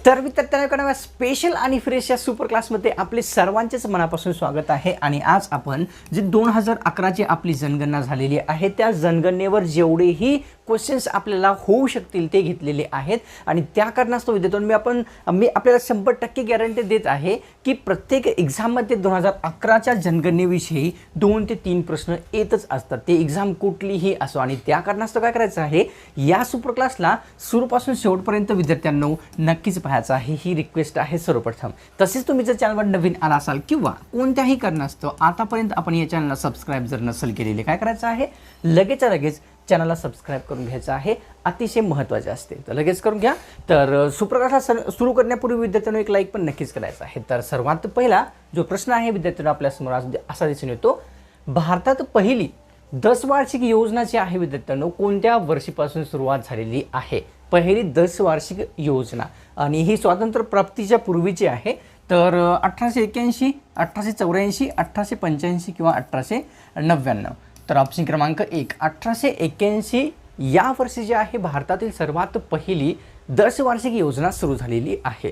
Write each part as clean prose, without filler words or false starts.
तर विद्यार्थ्यांना स्पेशल आणि फ्रेश या सुपर क्लासमध्ये आपले सर्वांचेच मनापासून स्वागत आहे। आणि आज आपण जे 2011 ची आपली जनगणना झालेली आहे त्या जनगणनेवर जेवढेही क्वेश्चन्स आपल्याला होऊ शकतील ते घेतलेले आहेत। आणि त्या कारणास्तव विद्यार्थ्यांनो मी आपल्याला 100% गॅरंटी देत आहे की प्रत्येक एक्झाममध्ये 2011 च्या जनगणनेविषयी 2 ते 3 प्रश्न येतच असतात, ते एक्झाम कुठलीही असो। आणि त्या कारणास्तव काय करायचं आहे, या सुपर क्लासला सुरूपासून शेवटपर्यंत विद्यार्थ्यांनो नक्कीच पाहायचं आहे, ही रिक्वेस्ट आहे सर्वप्रथम। तसेच तुम्ही जर चॅनलवर नवीन आला असाल किंवा कोणत्याही कारणास्तव आतापर्यंत आपण या चॅनलला सबस्क्राइब जर नसेल केलेले, काय करायचं आहे, लगेच चॅनलला सबस्क्राइब करून घ्यायचं आहे, अतिशय महत्त्वाचे असते, तर लगेच करून घ्या। तर सुपर क्लास सुरू करण्यापूर्वी विद्यार्थ्यांनो एक लाईक पण नक्कीच करायचं आहे। तर सर्वात पहिला जो प्रश्न आहे विद्यार्थ्यांनो आपल्या समोर असा दिसून येतो, भारतात पहिली 10 वार्षिक योजना जी आहे विद्यार्थ्यांनो कोणत्या वर्षीपासून सुरुवात झालेली आहे? पहिली 10 वार्षिक योजना आणि ही स्वातंत्र्य प्राप्तीच्या पूर्वीची आहे। तर 1881, 1884, 1885 किंवा 1899। तर ऑप्शन क्रमांक 1 1881 या वर्षी जी आहे भारतातील सर्वात पहिली 10 वार्षिक योजना सुरू झालेली आहे।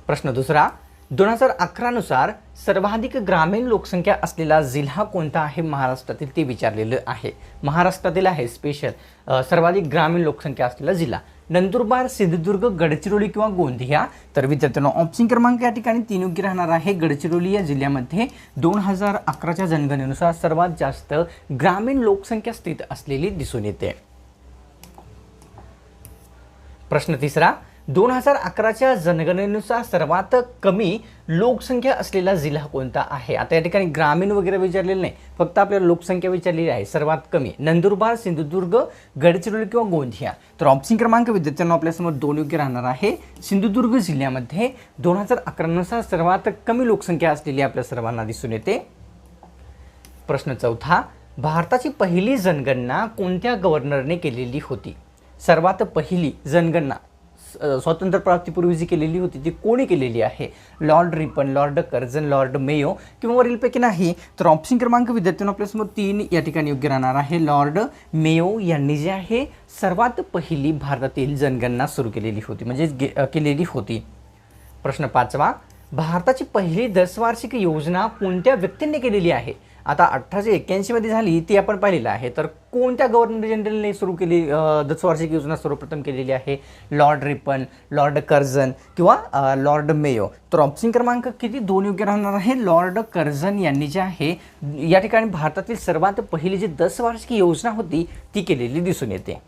प्रश्न दुसरा, 2011 नुसार सर्वाधिक ग्रामीण लोकसंख्या असलेला जिल्हा कोणता आहे महाराष्ट्रातील ते विचारलेलं आहे। महाराष्ट्रातील आहे स्पेशल सर्वाधिक ग्रामीण लोकसंख्या असलेला जिल्हा, नंदुरबार, सिंधुदुर्ग, गडचिरोली किंवा गोंदिया। तर विद्यार्थ्यांनो ऑप्शन क्रमांक या ठिकाणी 3 योग्य राहणार आहे। गडचिरोली या जिल्ह्यामध्ये 2011 च्या जनगणनेनुसार सर्वात जास्त ग्रामीण लोकसंख्या स्थित असलेली दिसून येते। प्रश्न तिसरा, 2011 च्या जनगणनेनुसार सर्वात कमी लोकसंख्या असलेला जिल्हा कोणता आहे? आता या ठिकाणी ग्रामीण वगैरे विचारलेलं नाही, फक्त आपल्याला लोकसंख्या विचारलेली आहे। सर्वात कमी नंदुरबार, सिंधुदुर्ग, गडचिरोली किंवा गोंदिया। तर ऑप्शन क्रमांक विद्यार्थ्यांनो आपल्यासमोर 2 योग्य राहणार आहे। सिंधुदुर्ग जिल्ह्यामध्ये 2011 नुसार सर्वात कमी लोकसंख्या असलेली आपल्या सर्वांना दिसून येते। प्रश्न चौथा, भारताची पहिली जनगणना कोणत्या गव्हर्नरने केलेली होती? सर्वात पहिली जनगणना स्वातंत्र्य प्राप्तीपूर्वी जी केलेली होती ती कोणी केलेली आहे? Lord Ripon, Lord Curzon, Lord Mayo किंवा वरीलपैकी नाही? तर ऑप्शन क्रमांक विद्यार्थ्यांनो आपल्यासमोर 3 या ठिकाणी योग्य राहणार आहे। लॉर्ड मेयो यांनी जे आहे सर्वात पहिली भारतातील जनगणना सुरू केलेली होती, म्हणजे केलेली होती। प्रश्न पाचवा, भारताची पहिली 10 वार्षिक योजना कोणत्या व्यक्तीने केलेली आहे? आता 1881 मध्ये झाली ती आपण पाहिलेलं आहे, तर कोणत्या गव्हर्नर जनरलने सुरू केली 10 वार्षिक योजना सर्वप्रथम केलेली आहे? लॉर्ड रिपन, लॉर्ड कर्झन किंवा लॉर्ड मेयो? तर ऑप्शन क्रमांक किती 2 योग्य राहणार आहे। लॉर्ड कर्झन यांनी जे आहे या ठिकाणी भारतातील सर्वात पहिली जी 10 वार्षिक योजना होती ती केलेली दिसून येते।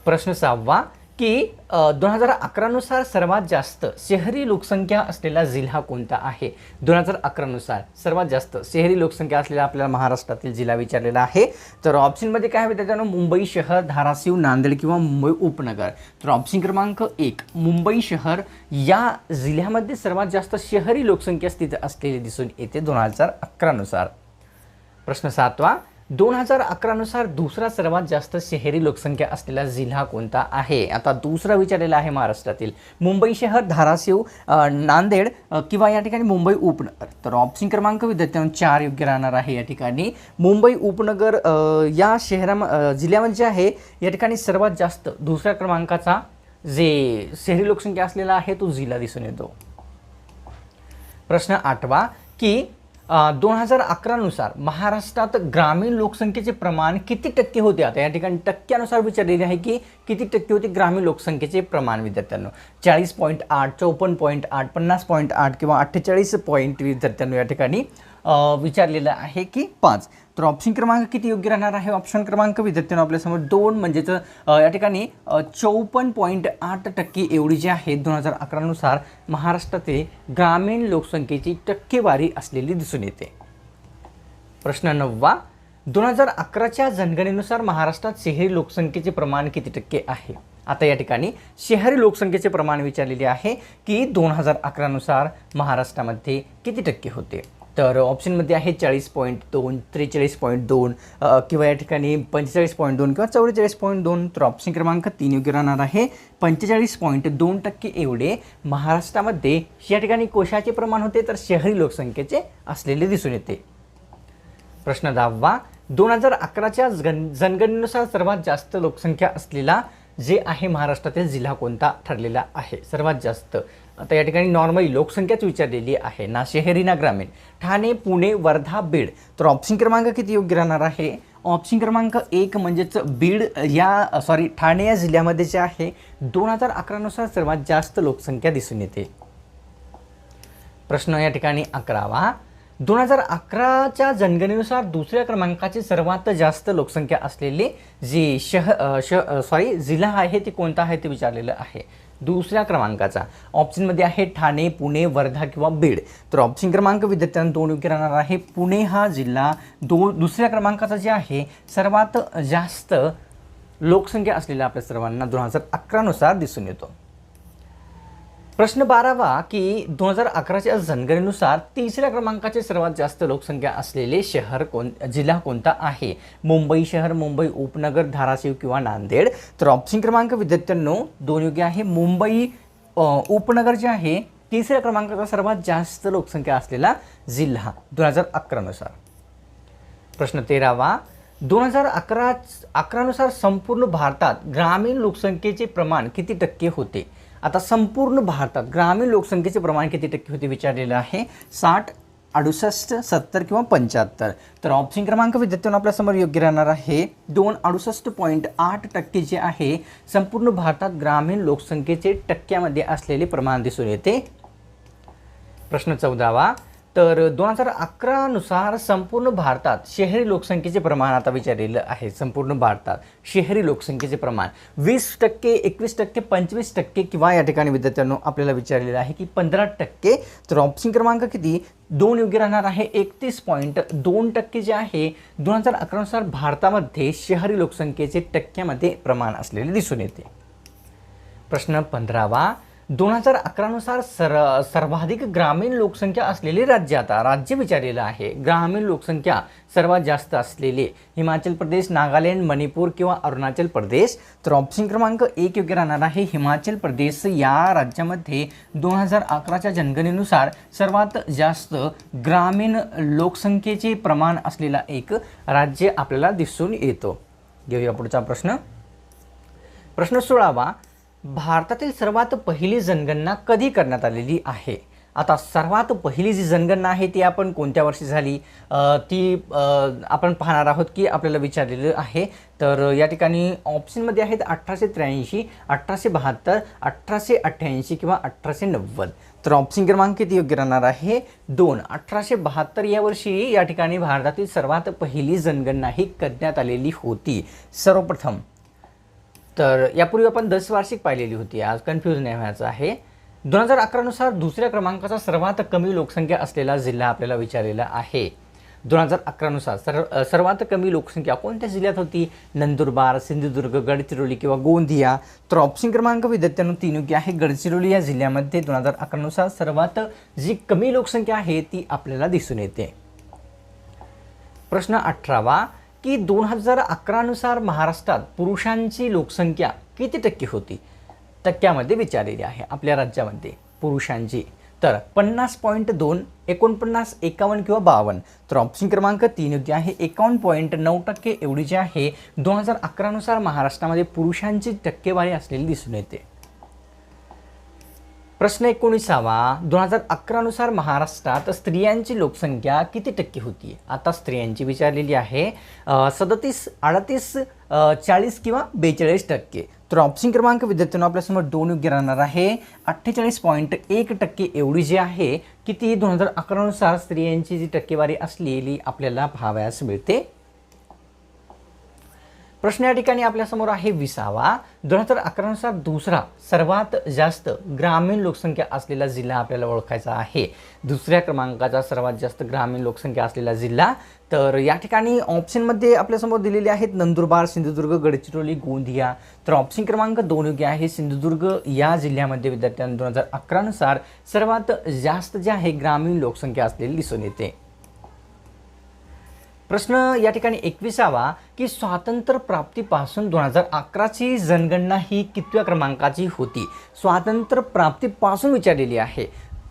प्रश्न 6वा, की 2011 नुसार सर्वात जास्त शहरी लोकसंख्या असलेला जिल्हा कोणता आहे? 2011 नुसार सर्वात जास्त शहरी लोकसंख्या असलेला आपल्याला महाराष्ट्रातील जिल्हा विचारलेला आहे। तर ऑप्शनमध्ये काय आहे त्याच्यानं मुंबई शहर, धाराशिव, नांदेड किंवा मुंबई उपनगर? तर ऑप्शन क्रमांक 1 मुंबई शहर या जिल्ह्यामध्ये सर्वात जास्त शहरी लोकसंख्या स्थित असलेली दिसून येते 2011 नुसार। प्रश्न 7वा, 2011 नुसार दुसरा सर्वात जास्त शहरी लोकसंख्या असलेला जिल्हा कोणता आहे? आता दुसरा विचारलेला आहे महाराष्ट्रातील मुंबई शहर, धाराशिव, नांदेड किंवा या ठिकाणी मुंबई उपनगर? तर ऑप्शन क्रमांक विद्यार्थ्यांनो 4 योग्य राहणार आहे। या ठिकाणी मुंबई उपनगर या जिल्ह्यामध्ये जे आहे या ठिकाणी सर्वात जास्त दुसऱ्या क्रमांकाचा जे शहरी लोकसंख्या असलेला आहे तो जिल्हा दिसून येतो। प्रश्न 8वा, की 2011 नुसार महाराष्ट्रात ग्रामीण लोकसंख्येचे प्रमाण किती टक्के होते? आता या ठिकाणी टक्क्यानुसार विचारलेले आहे की किती टक्के होते ग्रामीण लोकसंख्येचे प्रमाण विद्यार्थ्यांनो? 40.8, 54.8, 50.8 किंवा 48 पॉईंट विद्यार्थ्यांनो या ठिकाणी विचारलेलं आहे की 5? तर ऑप्शन क्रमांक किती योग्य राहणार आहे? ऑप्शन क्रमांक विद्यार्थ्यांनो आपल्यासमोर 2 म्हणजेच या ठिकाणी 54.8% एवढी जी आहे 2011 नुसार महाराष्ट्रातील ग्रामीण लोकसंख्येची टक्केवारी असलेली दिसून येते। प्रश्न 9वा, 2011 च्या जनगणनेनुसार महाराष्ट्रात शहरी लोकसंख्येचे प्रमाण किती टक्के आहे? आता या ठिकाणी शहरी लोकसंख्येचे प्रमाण विचारलेले आहे की 2011 नुसार महाराष्ट्रामध्ये किती टक्के होते? तर ऑप्शनमध्ये आहे 40.2, 43.2 किंवा या ठिकाणी 45.2 किंवा 44.2। तर ऑप्शन क्रमांक 3 योग्य राहणार आहे। 45.2% एवढे महाराष्ट्रामध्ये या ठिकाणी कोशाचे प्रमाण होते, तर शहरी लोकसंख्येचे असलेले दिसून येते। प्रश्न 10वा, 2011च्या जनगणनेनुसार सर्वात जास्त लोकसंख्या असलेला जे आहे महाराष्ट्रातील जिल्हा कोणता ठरलेला आहे सर्वात जास्त? आता या ठिकाणी नॉर्मली लोकसंख्याच विचारलेली आहे, ना शहरी ना ग्रामीण. ठाणे, पुणे, वर्धा, बीड. तर ऑप्शन क्रमांक किती योग्य राहणार आहे? ऑप्शन क्रमांक 1 म्हणजेच बीड ठाणे या जिल्ह्यामध्ये जे आहे 2011 नुसार सर्वात जास्त लोकसंख्या दिसून येते. प्रश्न या ठिकाणी 11वा. 2011च्या जनगणनेनुसार दुसऱ्या क्रमांकाची सर्वात जास्त लोकसंख्या असलेले जे जिल्हा आहे ते कोणता आहे ते विचारलेलं आहे. दुसऱ्या क्रमांकाचा ऑप्शनमध्ये आहे ठाणे, पुणे, वर्धा किंवा बीड. तर ऑप्शन क्रमांक विद्यार्थ्यांना 2 योग्य राहणार आहे. पुणे हा जिल्हा दुसऱ्या क्रमांकाचा जे आहे सर्वात जास्त लोकसंख्या असलेला आपल्या सर्वांना 2011 नुसार दिसून येतो. प्रश्न 12वा की 2011च्या जनगणनेनुसार तिसऱ्या क्रमांकाचे सर्वात जास्त लोकसंख्या असलेले जिल्हा कोणता आहे? मुंबई शहर, मुंबई उपनगर, धाराशिव किंवा नांदेड. तर ऑप्शन क्रमांक विद्यार्थ्यांनो 2 योग्य आहे. मुंबई उपनगर जे आहे तिसऱ्या क्रमांकाचा सर्वात जास्त लोकसंख्या असलेला जिल्हा 2011 नुसार. प्रश्न 13वा. 2011 नुसार संपूर्ण भारतात ग्रामीण लोकसंख्येचे प्रमाण किती टक्के होते? आता संपूर्ण भारतात ग्रामीण लोकसंख्येचे प्रमाण किती टक्के होते विचारलेलं आहे. 60, 68, 70 किंवा 75. तर ऑप्शन क्रमांक विद्यार्थ्यांना आपल्यासमोर योग्य राहणार आहे. 68.8% जे आहे संपूर्ण भारतात ग्रामीण लोकसंख्येचे टक्क्यामध्ये असलेले प्रमाण दिसून येते. प्रश्न 14वा. तर 2011 नुसार संपूर्ण भारतात शहरी लोकसंख्येचे प्रमाण आता विचारलेलं आहे. संपूर्ण भारतात शहरी लोकसंख्येचे प्रमाण 20%, 21%, 25% किंवा या ठिकाणी विद्यार्थ्यांनो आपल्याला विचारलेलं आहे की 15%. तर ऑप्शन क्रमांक किती 2 योग्य राहणार आहे. 31.2% जे आहे 2011 नुसार भारतामध्ये शहरी लोकसंख्येचे टक्क्यामध्ये प्रमाण असलेले दिसून येते. प्रश्न 15वा. 2011 नुसार सर्वाधिक ग्रामीण लोकसंख्या असलेले राज्य, आता राज्य विचारलेलं आहे. ग्रामीण लोकसंख्या सर्वात जास्त असलेले हिमाचल प्रदेश, नागालँड, मणिपूर किंवा अरुणाचल प्रदेश. तर ऑप्शन क्रमांक 1 योग्य राहणार आहे. हिमाचल प्रदेश या राज्यामध्ये 2011च्या जनगणनेनुसार सर्वात जास्त ग्रामीण लोकसंख्येचे प्रमाण असलेला एक राज्य आपल्याला दिसून येतो. घेऊया पुढचा प्रश्न. प्रश्न 16वा. भारतातील सर्वात पहिली जनगणना कधी करण्यात आलेली आहे? आता सर्वात पहिली जी जनगणना आहे ती आपण कोणत्या वर्षी झाली ती आपण पाहणार आहोत की आपल्याला विचारलेलं आहे. तर या ठिकाणी ऑप्शनमध्ये आहेत 1883, 1872, 1888 किंवा 1890. तर ऑप्शन क्रमांक किती योग्य राहणार आहे? 2. 1872 या वर्षी या ठिकाणी भारतातील सर्वात पहिली जनगणना ही करण्यात आलेली होती सर्वप्रथम. तर यापूर्वी आपण 10 वार्षिक पाहिलेली होती, आज कन्फ्यूज नाही व्हायचं आहे. 2011 नुसार दुसऱ्या क्रमांकाचा सर्वात कमी लोकसंख्या असलेला जिल्हा आपल्याला विचारलेला आहे. 2011 नुसार सर्वात कमी लोकसंख्या कोणत्या जिल्ह्यात होती? नंदुरबार, सिंधुदुर्ग, गडचिरोली किंवा गोंदिया. तर ऑप्शन क्रमांक विद्यार्थ्यांनो 3 योग्य आहे. गडचिरोली या जिल्ह्यामध्ये 2011 नुसार सर्वात जी कमी लोकसंख्या आहे ती आपल्याला दिसून येते. प्रश्न 18वा की 2011 नुसार महाराष्ट्रात पुरुषांची लोकसंख्या किती टक्के होती? टक्क्यामध्ये विचारलेली आहे आपल्या राज्यामध्ये पुरुषांची. तर 50.2, 49, 51 किंवा 52. तर ऑप्शन क्रमांक 3 योग्य आहे. 51.9% एवढी जी आहे 2011 नुसार महाराष्ट्रामध्ये पुरुषांची टक्केवारी असलेली दिसून येते. प्रश्न 19वा. 2011 नुसार महाराष्ट्रात स्त्रियांची लोकसंख्या किती टक्के होती? आता स्त्रियांची विचारलेली आहे. 37, 38, 40 किंवा 42%. तर ऑप्शन क्रमांक विद्यार्थ्यांनो आपल्यासमोर 2 योग्य राहणार आहे. 48.1% एवढी जी आहे किती 2011 नुसार स्त्रियांची जी टक्केवारी असलेली आपल्याला पाहावयास मिळते. प्रश्न या ठिकाणी आपल्यासमोर आहे 20वा. 2011 नुसार दुसरा सर्वात जास्त ग्रामीण लोकसंख्या असलेला जिल्हा आपल्याला ओळखायचा आहे. दुसऱ्या क्रमांकाचा सर्वात जास्त ग्रामीण लोकसंख्या असलेला जिल्हा. तर या ठिकाणी ऑप्शनमध्ये आपल्यासमोर दिलेले आहेत नंदुरबार, सिंधुदुर्ग, गडचिरोली, गोंदिया. तर ऑप्शन क्रमांक 2 योग्य आहे. सिंधुदुर्ग या जिल्ह्यामध्ये विद्यार्थ्यांना 2011 नुसार सर्वात जास्त जे आहे ग्रामीण लोकसंख्या असलेली दिसून येते. प्रश्न या ठिकाणी 21वा की स्वातंत्र्य प्राप्तीपासून 2011ची जनगणना ही कितव्या क्रमांकाची होती? स्वातंत्र्य प्राप्तीपासून विचारलेली आहे.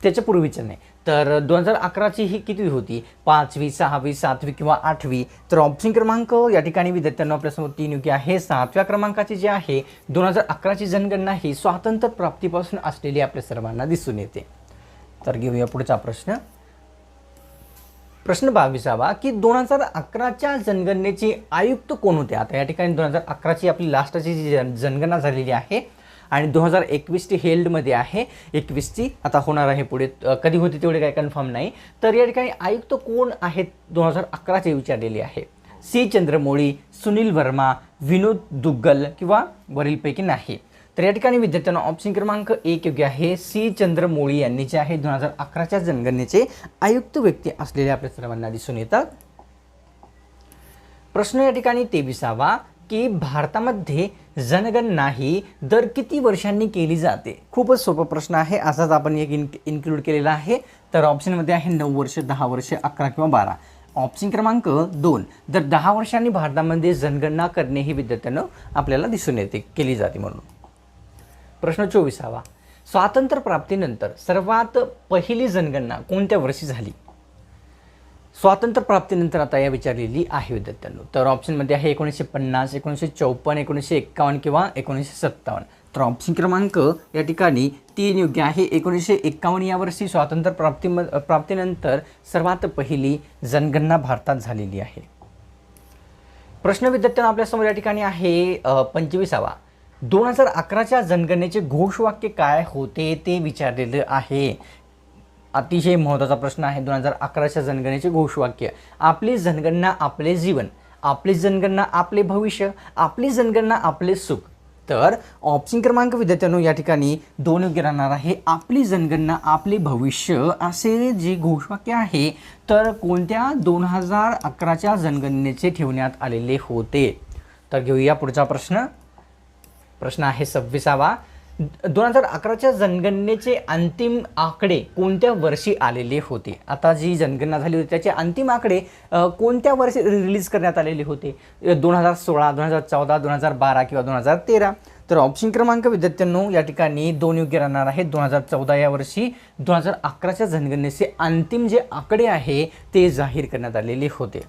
त्याच्या पूर्वीचं नाही. तर 2011ची ही कितवी होती? 5वी, 6वी, 7वी किंवा 8वी? तर ऑप्शन क्रमांक या ठिकाणी विद्यार्थ्यांना आपल्यासमोर 3 योग्य आहे. 7व्या क्रमांकाची जी आहे 2011ची जनगणना ही स्वातंत्र्य प्राप्तीपासून असलेली आपल्या सर्वांना दिसून येते. तर घेऊया पुढचा प्रश्न. प्रश्न 22वा की 2011च्या जनगणनेचे आयुक्त कोण होते? आता या ठिकाणी 2011ची आपली लास्टची जी जनगणना झालेली आहे आणि 2021ची हेल्डमध्ये आहे. 21ची आता होणार आहे पुढे, कधी होती तेवढे काही कन्फर्म नाही. तर या ठिकाणी आयुक्त कोण आहेत 2011चे विचारलेले आहे. सी चंद्रमौळी, सुनील वर्मा, विनोद दुग्गल किंवा वरीलपैकी नाही? तर या ठिकाणी विद्यार्थ्यांना ऑप्शन क्रमांक 1 योग्य आहे. सी चंद्रमौळी यांनी जे आहे 2011च्या जनगणनेचे आयुक्त व्यक्ती असलेले आपल्या सर्वांना दिसून येतात. प्रश्न या ठिकाणी 23वा की भारतामध्ये जनगणना ही दर किती वर्षांनी केली जाते? खूपच सोपा प्रश्न आहे, असाच आपण एक इन्क्लूड केलेला आहे. तर ऑप्शनमध्ये आहे 9 वर्ष, 10 वर्ष, 11 किंवा 12. ऑप्शन क्रमांक 2 दर 10 वर्षांनी भारतामध्ये जनगणना करणे ही विद्यार्थ्यांना आपल्याला दिसून येते, केली जाते म्हणून. प्रश्न 24वा स्वातंत्र्य प्राप्तीनंतर सर्वात पहिली जनगणना कोणत्या वर्षी झाली? स्वातंत्र्य प्राप्तीनंतर आता या विचारलेली आहे विद्यार्थ्यांनो. तर ऑप्शनमध्ये आहे 1950, 1954, 1951 किंवा 1957. तर ऑप्शन क्रमांक या ठिकाणी 3 योग्य आहे. 1951 या वर्षी स्वातंत्र्य प्राप्तीनंतर सर्वात पहिली जनगणना भारतात झालेली आहे. प्रश्न विद्यार्थ्यांना आपल्यासमोर या ठिकाणी आहे 25वा. 2011च्या जनगणनेचे घोषवाक्य काय होते ते विचारलेलं आहे. अतिशय महत्त्वाचा प्रश्न आहे. 2011च्या जनगणनेचे घोषवाक्य: आपली जनगणना आपले जीवन, आपली जनगणना आपले भविष्य, आपली जनगणना आपले सुख. तर ऑप्शन क्रमांक विद्यार्थ्यांनो या ठिकाणी 2 योग्य राहणार आहे. आपली जनगणना आपले भविष्य असे जे घोषवाक्य आहे तर कोणत्या 2011च्या जनगणनेचे ठेवण्यात आलेले होते? तर घेऊया पुढचा प्रश्न. प्रश्न आहे 26वा. 2011च्या जनगणनेचे अंतिम आकडे कोणत्या वर्षी आलेले होते? आता जी जनगणना झाली होती त्याचे अंतिम आकडे कोणत्या वर्षी रिलीज करण्यात आलेले होते? 2016, 2014, 2012 किंवा 2013? तर ऑप्शन क्रमांक विद्यार्थ्यांनो या ठिकाणी 2 योग्य राहणार आहे. 2014 या वर्षी 2011च्या जनगणनेचे अंतिम जे आकडे आहे ते जाहीर करण्यात आलेले होते.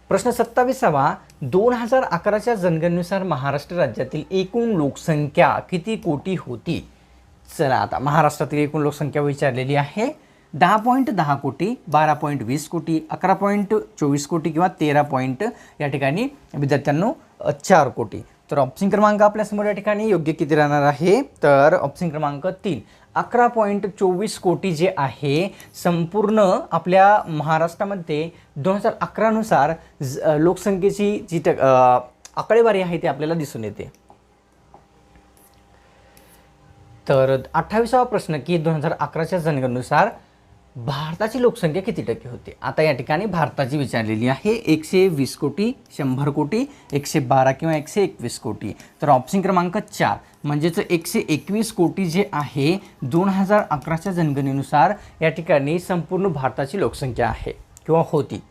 प्रश्न 27वा. 2011च्या जनगणनेनुसार महाराष्ट्र राज्यातील एकूण लोकसंख्या किती कोटी होती? चला आता महाराष्ट्रातील एकूण लोकसंख्या विचारलेली आहे. 10.10 कोटी, 12.20 कोटी, 11.24 कोटी किंवा 13 या ठिकाणी विद्यार्थ्यांनो 4 कोटी. तर ऑप्शन क्रमांक आपल्यासमोर या ठिकाणी योग्य किती राहणार आहे? तर ऑप्शन क्रमांक 3 11.24 कोटी जे आहे संपूर्ण आपल्या महाराष्ट्रामध्ये 2011नुसार लोकसंख्येची जी आकडेवारी आहे ती आपल्याला दिसून येते. तर 28वा प्रश्न की 2011च्या जनगणनेनुसार भारताची लोकसंख्या किती टक्के होती? आता या ठिकाणी भारताची विचारलेली आहे. 120 कोटी, 100 कोटी, 112 किंवा 121 कोटी. तर ऑप्शन क्रमांक 4 म्हणजेच 121 कोटी जे आहे 2011च्या जनगणनेनुसार या ठिकाणी संपूर्ण भारताची लोकसंख्या आहे किंवा होती.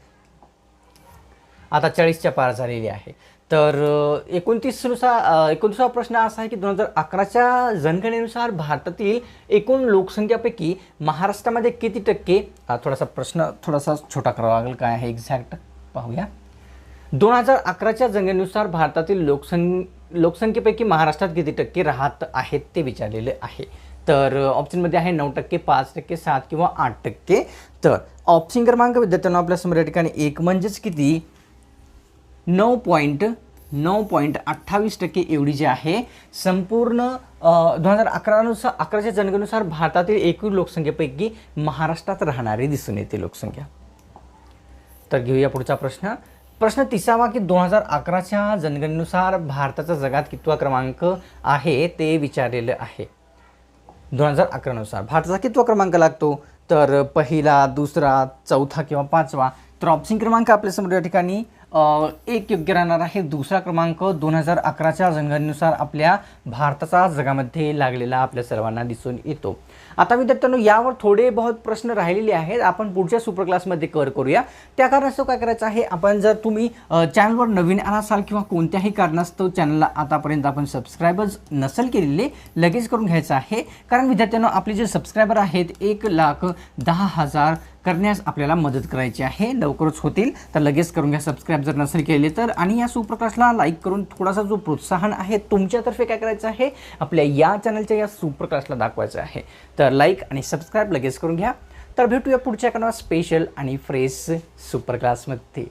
आता 40च्या पार झालेली आहे. तर 29वा प्रश्न असा आहे की 2011च्या जनगणनेनुसार भारतातील एकूण लोकसंख्यापैकी महाराष्ट्रामध्ये किती टक्के? थोडासा प्रश्न थोडासा छोटा करावा लागेल. काय आहे एक्झॅक्ट पाहूया. 2011च्या जनगणनेनुसार भारतातील लोकसंख्येपैकी महाराष्ट्रात किती टक्के राहत आहेत ते विचारलेले आहे. तर ऑप्शनमध्ये आहे 9%, 5%, 7 किंवा 8%. तर ऑप्शन क्रमांक विद्यार्थ्यांना आपल्यासमोर या ठिकाणी 1 म्हणजेच किती 9.28% एवढी जी आहे संपूर्ण 2011च्या जनगणनेनुसार भारतातील एकूण लोकसंख्येपैकी महाराष्ट्रात राहणारी दिसून येते लोकसंख्या. तर घेऊया पुढचा प्रश्न. प्रश्न 30वा की 2011च्या जनगणनेनुसार भारताचा जगात कितवा क्रमांक आहे ते विचारलेलं आहे. 2011नुसार भारताचा कितवा क्रमांक लागतो? तर पहिला, दुसरा, चौथा किंवा 5वा? तर ऑप्शन क्रमांक आपल्यासमोर या ठिकाणी एक योग्य राहणार आहे. दुसरा क्रमांक 2011च्या जनगणनेनुसार आपल्या भारताचा जगामध्ये लागलेला आपल्या सर्वांना दिसून येतो. आता विद्यार्थ्यांनो, यावर थोडे बहुत प्रश्न राहिलेले आहेत, आपण पुढच्या सुपर क्लासमध्ये कव्हर करूया. त्या कारणास्तव काय करायचं आहे, आपण जर तुम्ही चॅनलवर नवीन आला असाल किंवा कोणत्याही कारणास्तव चॅनलला आतापर्यंत आपण सबस्क्रायबर्स नसेल केलेले, लगेच करून घ्यायचं आहे. कारण विद्यार्थ्यांनो, आपले जे सबस्क्रायबर आहेत 1,10,000 करण्यास आपल्याला मदत करायची आहे. लवकरच होतील, तर लगेच करून घ्या सबस्क्राईब जर नसेल केले तर. आणि या सुपर क्लासला लाईक करून थोडासा जो प्रोत्साहन आहे तुमच्यातर्फे काय करायचं आहे, आपल्या या चॅनलच्या या सुपर क्लासला दाखवायचं आहे. तर लाईक आणि सबस्क्राईब लगेच करून घ्या. तर भेटूया पुढच्या एका स्पेशल आणि फ्रेश सुपर क्लासमध्ये.